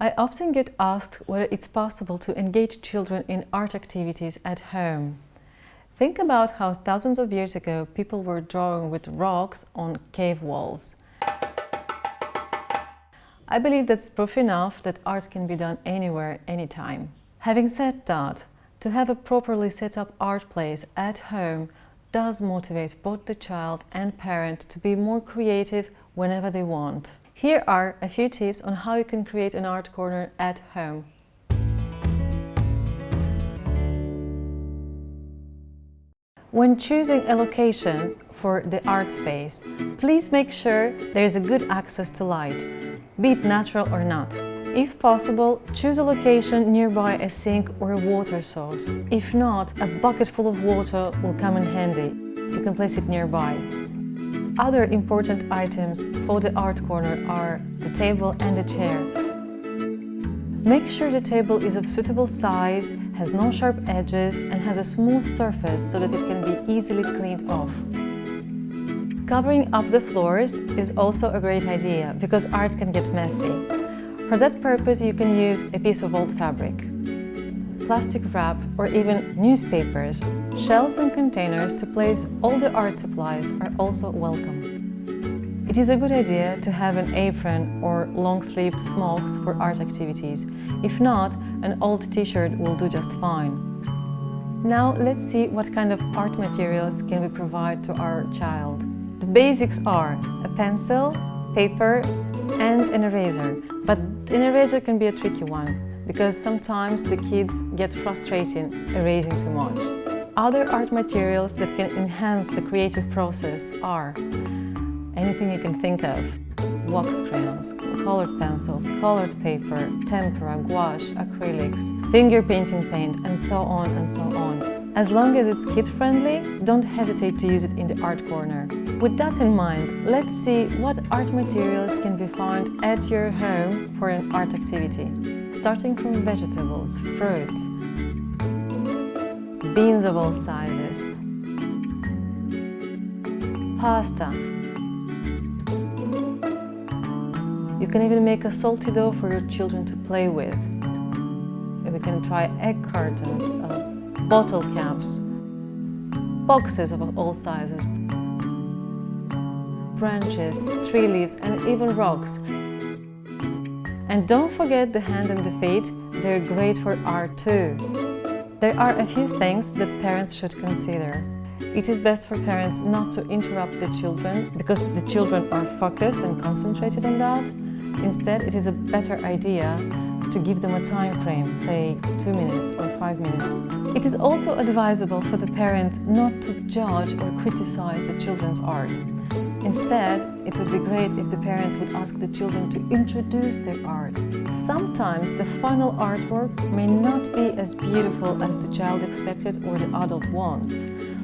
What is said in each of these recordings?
I often get asked whether it's possible to engage children in art activities at home. Think about how thousands of years ago people were drawing with rocks on cave walls. I believe that's proof enough that art can be done anywhere, anytime. Having said that, to have a properly set up art place at home does motivate both the child and parent to be more creative whenever they want. Here are a few tips on how you can create an art corner at home. When choosing a location for the art space, please make sure there is a good access to light, be it natural or not. If possible, choose a location nearby a sink or a water source. If not, a bucket full of water will come in handy. You can place it nearby. Other important items for the art corner are the table and the chair. Make sure the table is of suitable size, has no sharp edges and has a smooth surface so that it can be easily cleaned off. Covering up the floors is also a great idea because art can get messy. For that purpose you can use a piece of old fabric, plastic wrap or even newspapers. Shelves and containers to place all the art supplies are also welcome. It is a good idea to have an apron or long-sleeved smocks for art activities. If not, an old t-shirt will do just fine. Now let's see what kind of art materials can we provide to our child. The basics are a pencil, paper and an eraser, but an eraser can be a tricky one because sometimes the kids get frustrated erasing too much. Other art materials that can enhance the creative process are anything you can think of: wax crayons, colored pencils, colored paper, tempera, gouache, acrylics, finger painting paint, and so on and so on. As long as it's kid-friendly, don't hesitate to use it in the art corner. With that in mind, let's see what art materials can be found at your home for an art activity. Starting from vegetables, fruits, beans of all sizes, pasta. You can even make a salty dough for your children to play with. We can try egg cartons, bottle caps, boxes of all sizes, branches, tree leaves and even rocks. And don't forget the hand and the feet, they're great for art too. There are a few things that parents should consider. It is best for parents not to interrupt the children because the children are focused and concentrated on that. Instead, it is a better idea to give them a time frame, say 2 minutes or 5 minutes. It is also advisable for the parents not to judge or criticize the children's art. Instead, it would be great if the parents would ask the children to introduce their art. Sometimes the final artwork may not be as beautiful as the child expected or the adult wants.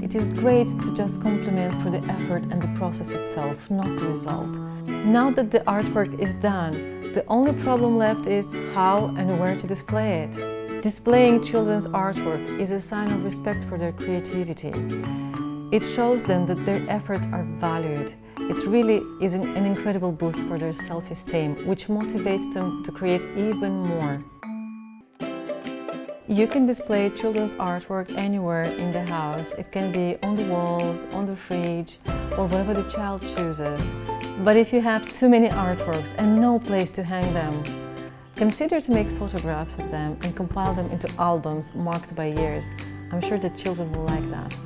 It is great to just compliment for the effort and the process itself, not the result. Now that the artwork is done, the only problem left is how and where to display it. Displaying children's artwork is a sign of respect for their creativity. It shows them that their efforts are valued. It really is an incredible boost for their self-esteem, which motivates them to create even more. You can display children's artwork anywhere in the house. It can be on the walls, on the fridge, or wherever the child chooses. But if you have too many artworks and no place to hang them, consider to make photographs of them and compile them into albums marked by years. I'm sure the children will like that.